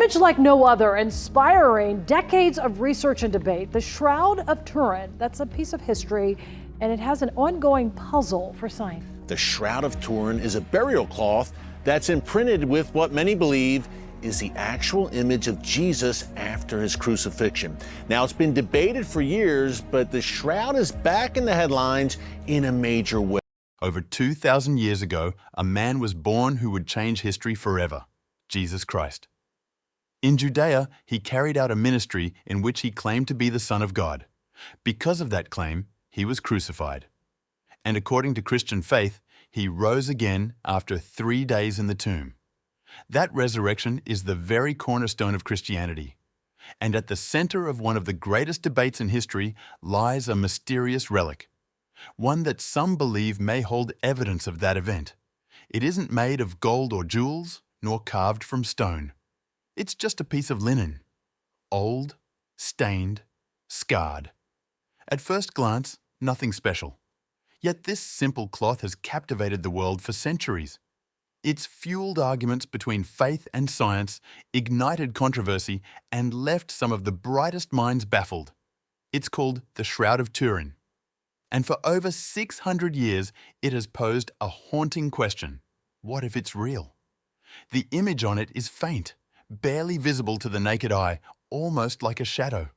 image like no other, inspiring decades of research and debate. The Shroud of Turin, that's a piece of history, and it has an ongoing puzzle for science. The Shroud of Turin is a burial cloth that's imprinted with what many believe is the actual image of Jesus after his crucifixion. Now, it's been debated for years, but the shroud is back in the headlines in a major way. Over 2,000 years ago, a man was born who would change history forever, Jesus Christ. In Judea, he carried out a ministry in which he claimed to be the Son of God. Because of that claim, he was crucified. And according to Christian faith, he rose again after 3 days in the tomb. That resurrection is the very cornerstone of Christianity. And at the center of one of the greatest debates in history lies a mysterious relic, one that some believe may hold evidence of that event. It isn't made of gold or jewels, nor carved from stone. It's just a piece of linen, old, stained, scarred. At first glance, nothing special. Yet this simple cloth has captivated the world for centuries. It's fueled arguments between faith and science, ignited controversy, and left some of the brightest minds baffled. It's called the Shroud of Turin. And for over 600 years, it has posed a haunting question. What if it's real? The image on it is faint, barely visible to the naked eye, almost like a shadow.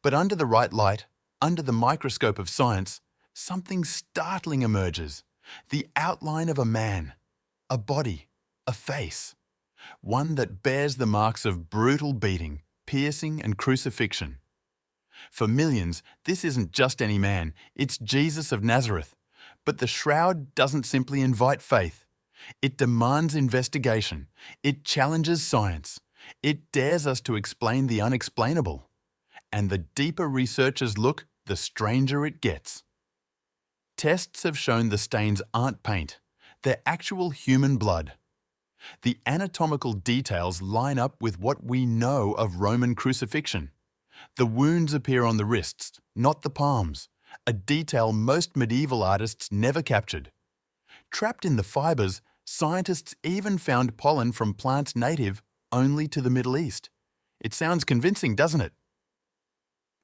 But under the right light, under the microscope of science, something startling emerges. The outline of a man. A body, a face, one that bears the marks of brutal beating, piercing, and crucifixion. For millions, this isn't just any man, it's Jesus of Nazareth. But the shroud doesn't simply invite faith. It demands investigation. It challenges science. It dares us to explain the unexplainable. And the deeper researchers look, the stranger it gets. Tests have shown the stains aren't paint. They're actual human blood. The anatomical details line up with what we know of Roman crucifixion. The wounds appear on the wrists, not the palms, a detail most medieval artists never captured. Trapped in the fibers, scientists even found pollen from plants native only to the Middle East. It sounds convincing, doesn't it?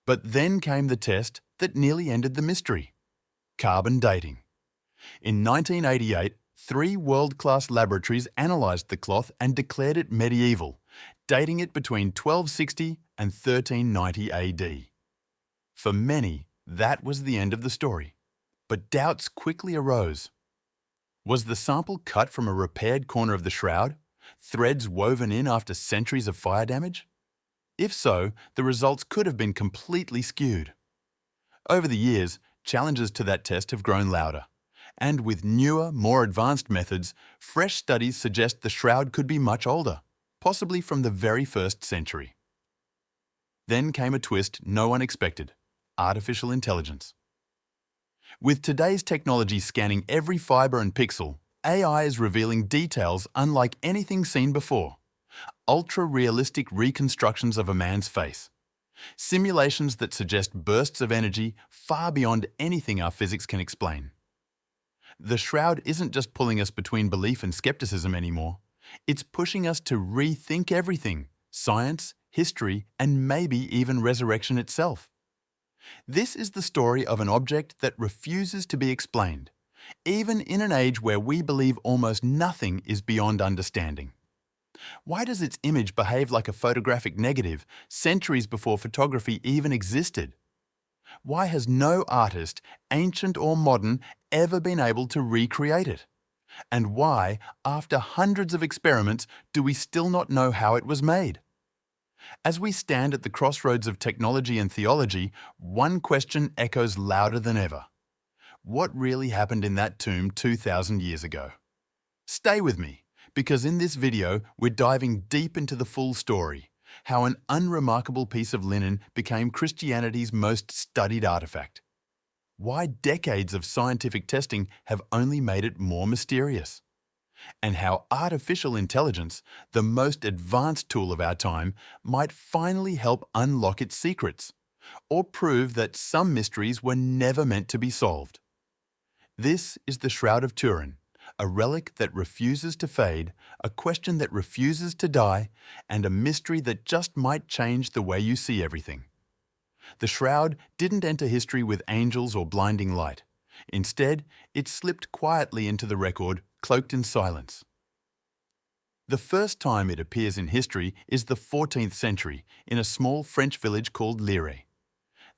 But then came the test that nearly ended the mystery: carbon dating. In 1988, 3 world-class laboratories analysed the cloth and declared it medieval, dating it between 1260 and 1390 AD. For many, that was the end of the story. But doubts quickly arose. Was the sample cut from a repaired corner of the shroud? Threads woven in after centuries of fire damage? If so, the results could have been completely skewed. Over the years, challenges to that test have grown louder. And with newer, more advanced methods, fresh studies suggest the shroud could be much older, possibly from the very first century. Then came a twist no one expected: artificial intelligence. With today's technology scanning every fibre and pixel, AI is revealing details unlike anything seen before. Ultra-realistic reconstructions of a man's face. Simulations that suggest bursts of energy far beyond anything our physics can explain. The shroud isn't just pulling us between belief and skepticism anymore. It's pushing us to rethink everything: science, history, and maybe even resurrection itself. This is the story of an object that refuses to be explained, even in an age where we believe almost nothing is beyond understanding. Why does its image behave like a photographic negative centuries before photography even existed? Why has no artist, ancient or modern, ever been able to recreate it? And why, after hundreds of experiments, do we still not know how it was made? As we stand at the crossroads of technology and theology, one question echoes louder than ever. What really happened in that tomb 2,000 years ago? Stay with me, because in this video, we're diving deep into the full story: how an unremarkable piece of linen became Christianity's most studied artifact. Why decades of scientific testing have only made it more mysterious. And how artificial intelligence, the most advanced tool of our time, might finally help unlock its secrets, or prove that some mysteries were never meant to be solved. This is the Shroud of Turin, a relic that refuses to fade, a question that refuses to die, and a mystery that just might change the way you see everything. The shroud didn't enter history with angels or blinding light. Instead, it slipped quietly into the record, cloaked in silence. The first time it appears in history is the 14th century in a small French village called Lire.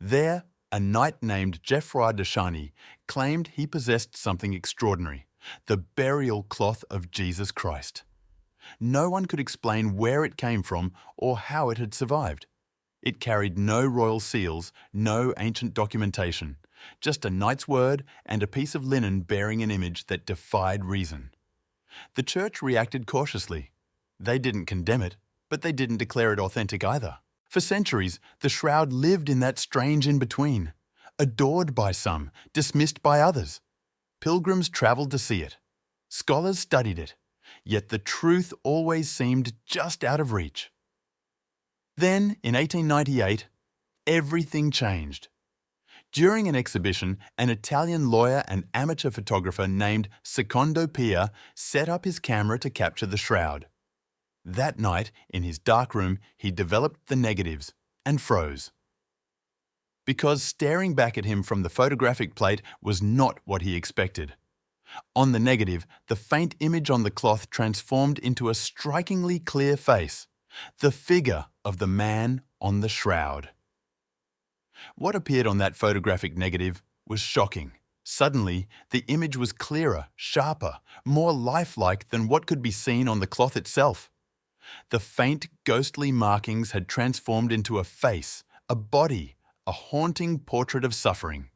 There, a knight named Geoffroy de Charny claimed he possessed something extraordinary, the burial cloth of Jesus Christ. No one could explain where it came from or how it had survived. It carried no royal seals, no ancient documentation, just a knight's word and a piece of linen bearing an image that defied reason. The church reacted cautiously. They didn't condemn it, but they didn't declare it authentic either. For centuries, the shroud lived in that strange in-between, adored by some, dismissed by others. Pilgrims travelled to see it. Scholars studied it. Yet the truth always seemed just out of reach. Then, in 1898, everything changed. During an exhibition, an Italian lawyer and amateur photographer named Secondo Pia set up his camera to capture the shroud. That night, in his darkroom, he developed the negatives and froze. Because staring back at him from the photographic plate was not what he expected. On the negative, the faint image on the cloth transformed into a strikingly clear face, the figure of the man on the shroud. What appeared on that photographic negative was shocking. Suddenly, the image was clearer, sharper, more lifelike than what could be seen on the cloth itself. The faint, ghostly markings had transformed into a face, a body, a haunting portrait of suffering.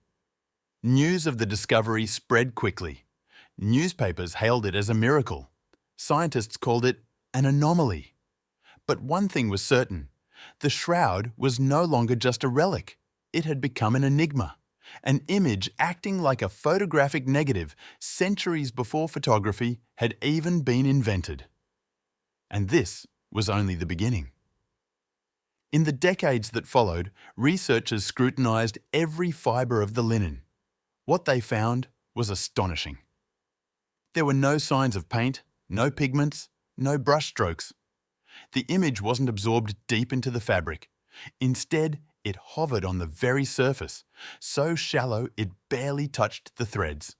News of the discovery spread quickly. Newspapers hailed it as a miracle. Scientists called it an anomaly. But one thing was certain. The shroud was no longer just a relic. It had become an enigma, an image acting like a photographic negative centuries before photography had even been invented. And this was only the beginning. In the decades that followed, researchers scrutinized every fiber of the linen. What they found was astonishing. There were no signs of paint, no pigments, no brushstrokes. The image wasn't absorbed deep into the fabric. Instead, it hovered on the very surface, so shallow it barely touched the threads.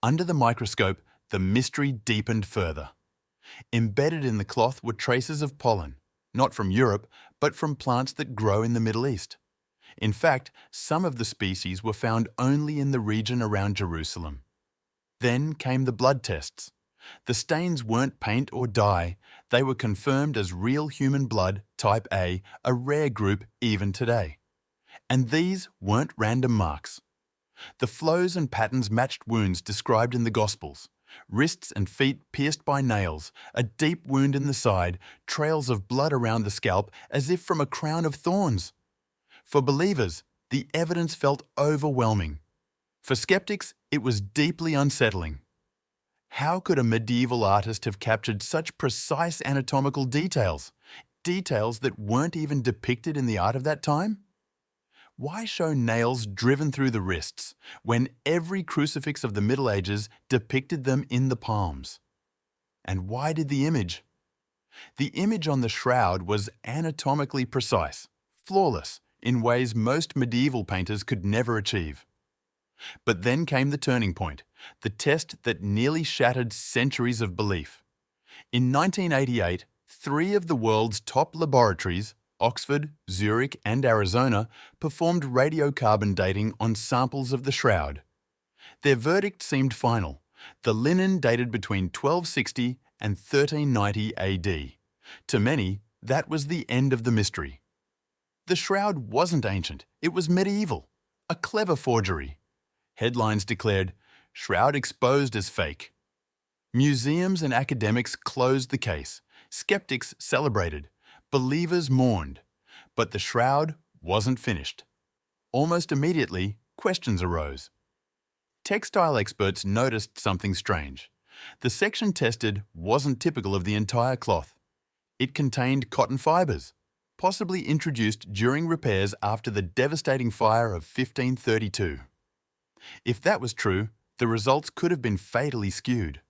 Under the microscope, the mystery deepened further. Embedded in the cloth were traces of pollen, not from Europe, but from plants that grow in the Middle East. In fact, some of the species were found only in the region around Jerusalem. Then came the blood tests. The stains weren't paint or dye. They were confirmed as real human blood, type A, a rare group even today. And these weren't random marks. The flows and patterns matched wounds described in the Gospels. Wrists and feet pierced by nails, a deep wound in the side, trails of blood around the scalp as if from a crown of thorns. For believers, the evidence felt overwhelming. For skeptics, it was deeply unsettling. How could a medieval artist have captured such precise anatomical details? Details that weren't even depicted in the art of that time? Why show nails driven through the wrists when every crucifix of the Middle Ages depicted them in the palms? And why did the image? The image on the shroud was anatomically precise, flawless, in ways most medieval painters could never achieve. But then came the turning point, the test that nearly shattered centuries of belief. In 1988, 3 of the world's top laboratories, Oxford, Zurich and Arizona, performed radiocarbon dating on samples of the shroud. Their verdict seemed final. The linen dated between 1260 and 1390 AD. To many, that was the end of the mystery. The shroud wasn't ancient, it was medieval. A clever forgery. Headlines declared, "Shroud exposed as fake." Museums and academics closed the case. Skeptics celebrated. Believers mourned. But the shroud wasn't finished. Almost immediately, questions arose. Textile experts noticed something strange. The section tested wasn't typical of the entire cloth. It contained cotton fibres, possibly introduced during repairs after the devastating fire of 1532. If that was true, The results could have been fatally skewed.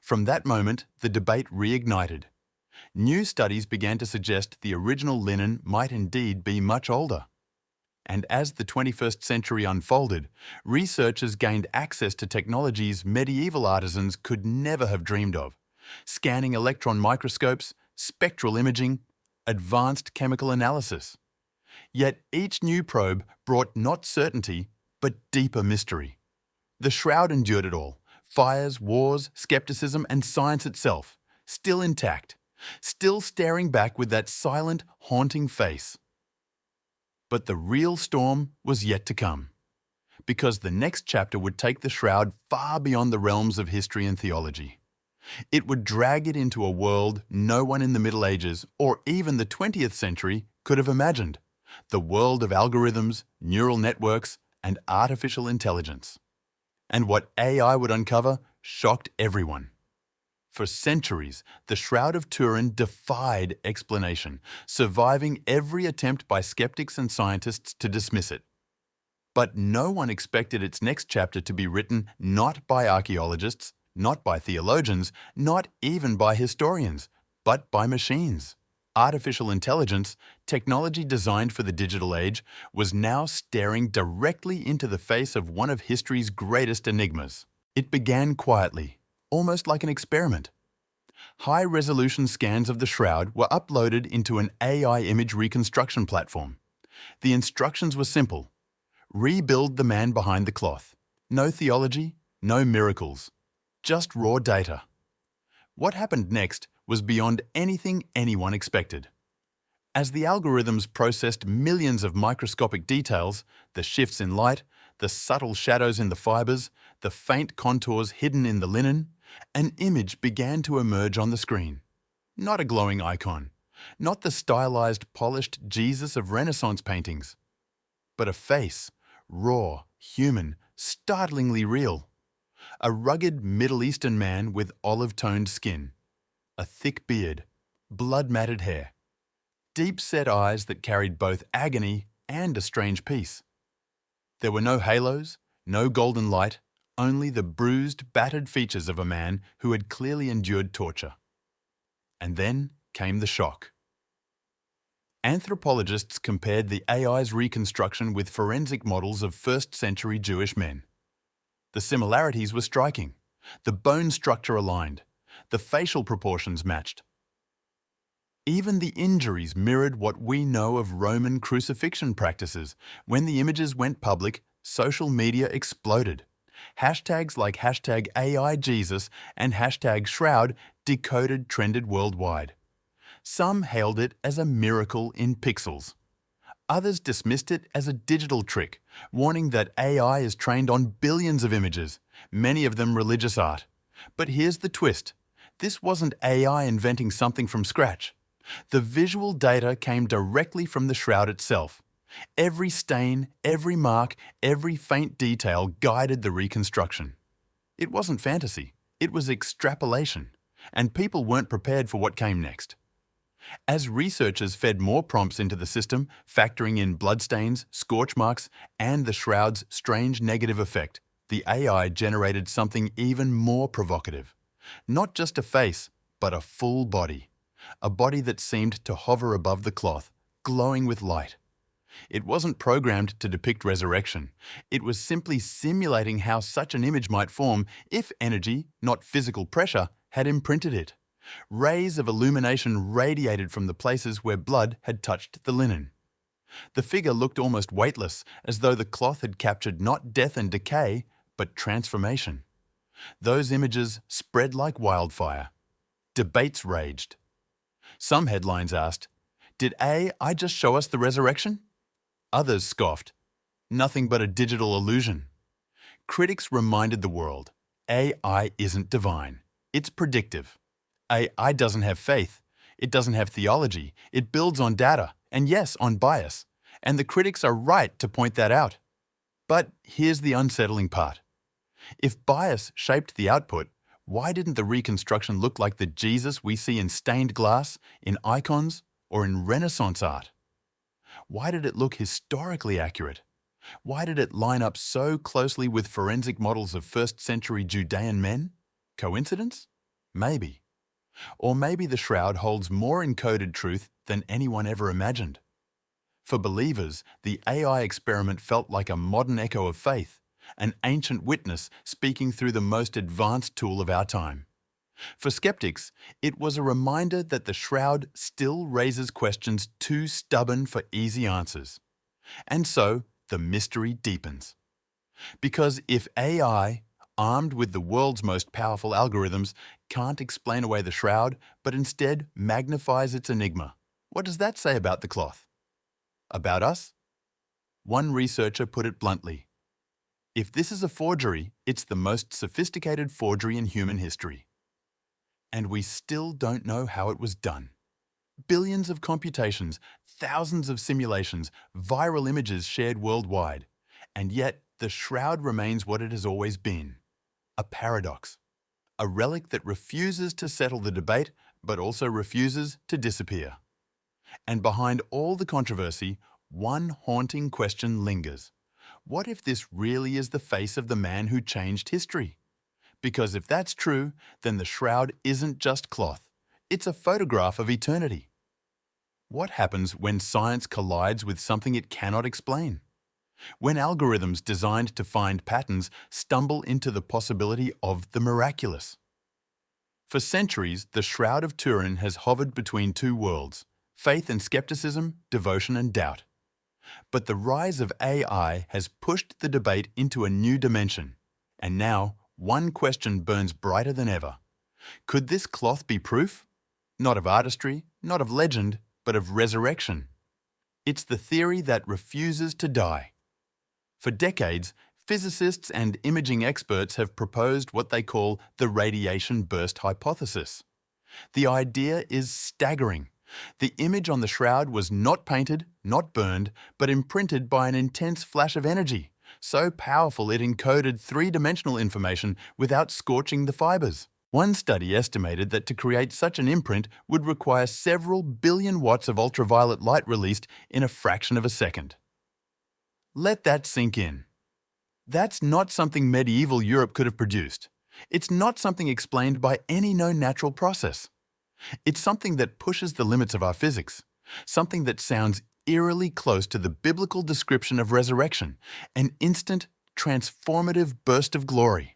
From that moment, the debate reignited. New studies began to suggest the original linen might indeed be much older. And as the 21st century unfolded, researchers gained access to technologies medieval artisans could never have dreamed of: scanning electron microscopes, spectral imaging, advanced chemical analysis. Yet each new probe brought not certainty, but deeper mystery. The Shroud endured it all: fires, wars, skepticism, and science itself, still intact, still staring back with that silent, haunting face. But the real storm was yet to come, because the next chapter would take the Shroud far beyond the realms of history and theology. It would drag it into a world no one in the Middle Ages or even the 20th century could have imagined: the world of algorithms, neural networks, and artificial intelligence. And what AI would uncover shocked everyone. For centuries, the Shroud of Turin defied explanation, surviving every attempt by skeptics and scientists to dismiss it. But no one expected its next chapter to be written not by archaeologists, not by theologians, not even by historians, but by machines. Artificial intelligence, technology designed for the digital age, was now staring directly into the face of one of history's greatest enigmas. It began quietly, almost like an experiment. High-resolution scans of the Shroud were uploaded into an AI image reconstruction platform. The instructions were simple: rebuild the man behind the cloth. No theology, no miracles, just raw data. What happened next was beyond anything anyone expected. As the algorithms processed millions of microscopic details, the shifts in light, the subtle shadows in the fibers, the faint contours hidden in the linen, an image began to emerge on the screen. Not a glowing icon, not the stylized, polished Jesus of Renaissance paintings, but a face, raw, human, startlingly real. A rugged Middle Eastern man with olive-toned skin, a thick beard, blood-matted hair, deep-set eyes that carried both agony and a strange peace. There were no halos, no golden light, only the bruised, battered features of a man who had clearly endured torture. And then came the shock. Anthropologists compared the AI's reconstruction with forensic models of first-century Jewish men. The similarities were striking. The bone structure aligned. The facial proportions matched. Even the injuries mirrored what we know of Roman crucifixion practices. When the images went public, social media exploded. Hashtags like #AIJesus and #Shroud trended worldwide. Some hailed it as a miracle in pixels. Others dismissed it as a digital trick, warning that AI is trained on billions of images, many of them religious art. But here's the twist. This wasn't AI inventing something from scratch. The visual data came directly from the Shroud itself. Every stain, every mark, every faint detail guided the reconstruction. It wasn't fantasy, it was extrapolation, and people weren't prepared for what came next. As researchers fed more prompts into the system, factoring in bloodstains, scorch marks, and the Shroud's strange negative effect, the AI generated something even more provocative. Not just a face, but a full body. A body that seemed to hover above the cloth, glowing with light. It wasn't programmed to depict resurrection. It was simply simulating how such an image might form if energy, not physical pressure, had imprinted it. Rays of illumination radiated from the places where blood had touched the linen. The figure looked almost weightless, as though the cloth had captured not death and decay, but transformation. Those images spread like wildfire. Debates raged. Some headlines asked, "Did AI just show us the resurrection?" Others scoffed, "Nothing but a digital illusion." Critics reminded the world, AI isn't divine. It's predictive. AI doesn't have faith. It doesn't have theology. It builds on data, and yes, on bias. And the critics are right to point that out. But here's the unsettling part. If bias shaped the output, why didn't the reconstruction look like the Jesus we see in stained glass, in icons, or in Renaissance art? Why did it look historically accurate? Why did it line up so closely with forensic models of first-century Judean men? Coincidence? Maybe. Or maybe the shroud holds more encoded truth than anyone ever imagined. For believers, the AI experiment felt like a modern echo of faith, an ancient witness speaking through the most advanced tool of our time. For skeptics, it was a reminder that the shroud still raises questions too stubborn for easy answers. And so, the mystery deepens. Because if AI, armed with the world's most powerful algorithms, can't explain away the shroud, but instead magnifies its enigma, what does that say about the cloth? About us? One researcher put it bluntly: if this is a forgery, it's the most sophisticated forgery in human history. And we still don't know how it was done. Billions of computations, thousands of simulations, viral images shared worldwide, and yet the shroud remains what it has always been: a paradox, a relic that refuses to settle the debate but also refuses to disappear. And behind all the controversy, one haunting question lingers. What if this really is the face of the man who changed history? Because if that's true, then the shroud isn't just cloth. It's a photograph of eternity. What happens when science collides with something it cannot explain? When algorithms designed to find patterns stumble into the possibility of the miraculous? For centuries, the Shroud of Turin has hovered between two worlds: faith and skepticism, devotion and doubt. But the rise of AI has pushed the debate into a new dimension. And now, one question burns brighter than ever. Could this cloth be proof? Not of artistry, not of legend, but of resurrection. It's the theory that refuses to die. For decades, physicists and imaging experts have proposed what they call the radiation burst hypothesis. The idea is staggering. The image on the shroud was not painted, not burned, but imprinted by an intense flash of energy, so powerful it encoded three-dimensional information without scorching the fibers. One study estimated that to create such an imprint would require several billion watts of ultraviolet light released in a fraction of a second. Let that sink in. That's not something medieval Europe could have produced. It's not something explained by any known natural process. It's something that pushes the limits of our physics, something that sounds eerily close to the biblical description of resurrection, an instant, transformative burst of glory.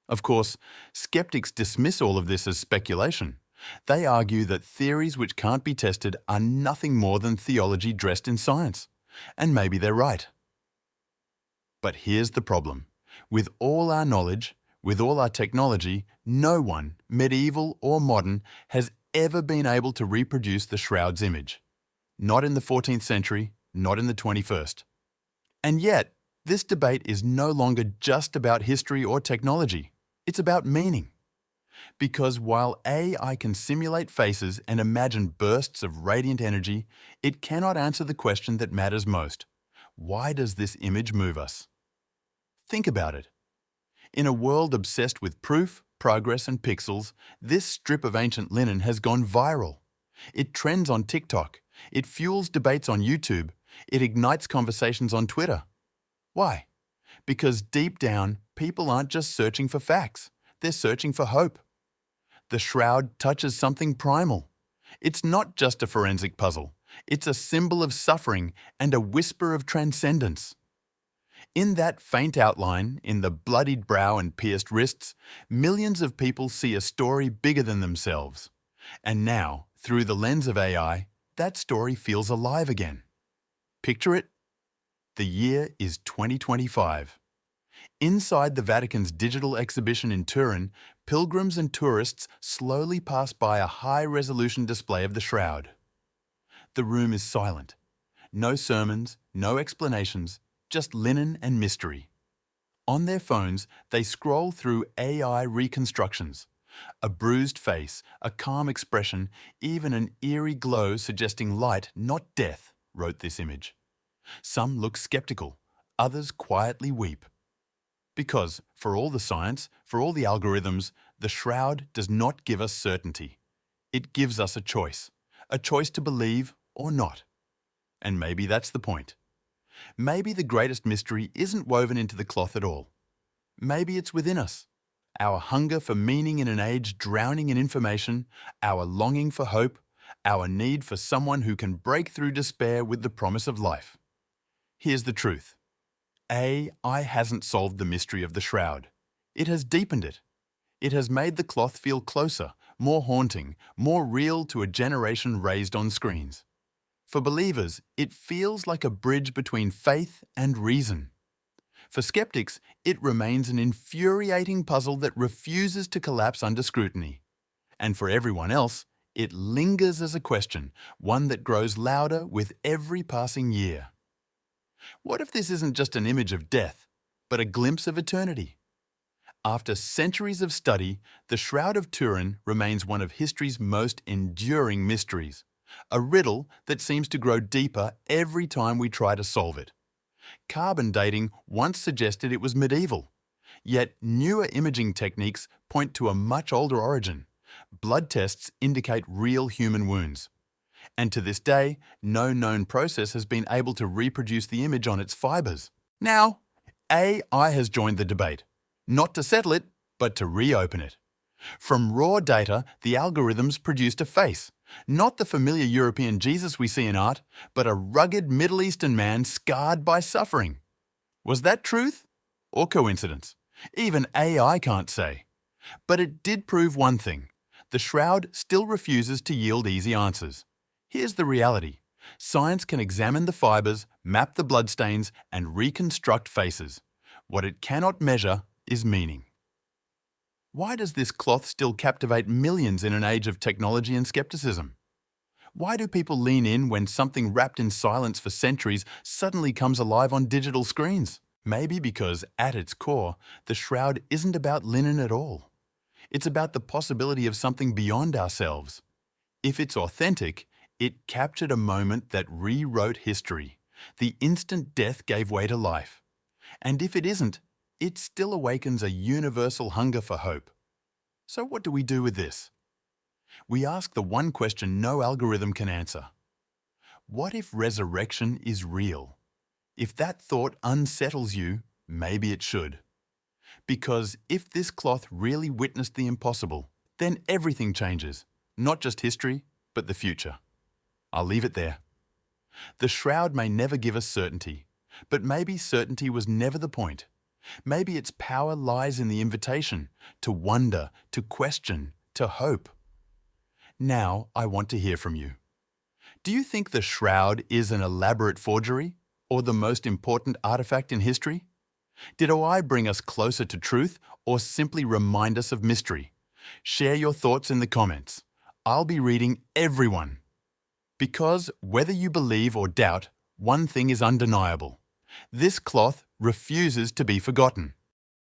Of course, skeptics dismiss all of this as speculation. They argue that theories which can't be tested are nothing more than theology dressed in science. And maybe they're right. But here's the problem. With all our knowledge, with all our technology, no one, medieval or modern, has ever been able to reproduce the shroud's image. Not in the 14th century, not in the 21st. And yet, this debate is no longer just about history or technology. It's about meaning. Because while AI can simulate faces and imagine bursts of radiant energy, it cannot answer the question that matters most. Why does this image move us? Think about it. In a world obsessed with proof, progress, and pixels, this strip of ancient linen has gone viral. It trends on TikTok. It fuels debates on YouTube. It ignites conversations on Twitter. Why? Because deep down, people aren't just searching for facts. They're searching for hope. The shroud touches something primal. It's not just a forensic puzzle. It's a symbol of suffering and a whisper of transcendence. In that faint outline, in the bloodied brow and pierced wrists, millions of people see a story bigger than themselves. And now, through the lens of AI, that story feels alive again. Picture it. The year is 2025. Inside the Vatican's digital exhibition in Turin, pilgrims and tourists slowly pass by a high-resolution display of the shroud. The room is silent. No sermons, no explanations, just linen and mystery. On their phones, they scroll through AI reconstructions. A bruised face, a calm expression, even an eerie glow suggesting light, not death, wrote this image. Some look skeptical, others quietly weep. Because, for all the science, for all the algorithms, the shroud does not give us certainty. It gives us a choice to believe or not. And maybe that's the point. Maybe the greatest mystery isn't woven into the cloth at all. Maybe it's within us. Our hunger for meaning in an age drowning in information, our longing for hope, our need for someone who can break through despair with the promise of life. Here's the truth. AI hasn't solved the mystery of the shroud. It has deepened it. It has made the cloth feel closer, more haunting, more real to a generation raised on screens. For believers, it feels like a bridge between faith and reason. For skeptics, it remains an infuriating puzzle that refuses to collapse under scrutiny. And for everyone else, it lingers as a question, one that grows louder with every passing year. What if this isn't just an image of death, but a glimpse of eternity? After centuries of study, the Shroud of Turin remains one of history's most enduring mysteries, a riddle that seems to grow deeper every time we try to solve it. Carbon dating once suggested it was medieval, yet newer imaging techniques point to a much older origin. Blood tests indicate real human wounds. And to this day, no known process has been able to reproduce the image on its fibers. Now, AI has joined the debate, not to settle it, but to reopen it. From raw data, the algorithms produced a face, not the familiar European Jesus we see in art, but a rugged Middle Eastern man scarred by suffering. Was that truth or coincidence? Even AI can't say. But it did prove one thing. The shroud still refuses to yield easy answers. Here's the reality. Science can examine the fibers, map the bloodstains, and reconstruct faces. What it cannot measure is meaning. Why does this cloth still captivate millions in an age of technology and skepticism? Why do people lean in when something wrapped in silence for centuries suddenly comes alive on digital screens? Maybe because, at its core, the shroud isn't about linen at all. It's about the possibility of something beyond ourselves. If it's authentic, it captured a moment that rewrote history. The instant death gave way to life. And if it isn't, it still awakens a universal hunger for hope. So what do we do with this? We ask the one question no algorithm can answer. What if resurrection is real? If that thought unsettles you, maybe it should. Because if this cloth really witnessed the impossible, then everything changes, not just history, but the future. I'll leave it there. The shroud may never give us certainty, but maybe certainty was never the point. Maybe its power lies in the invitation to wonder, to question, to hope. Now I want to hear from you. Do you think the shroud is an elaborate forgery or the most important artifact in history? Did OI bring us closer to truth or simply remind us of mystery? Share your thoughts in the comments. I'll be reading everyone. Because whether you believe or doubt, one thing is undeniable. This cloth refuses to be forgotten.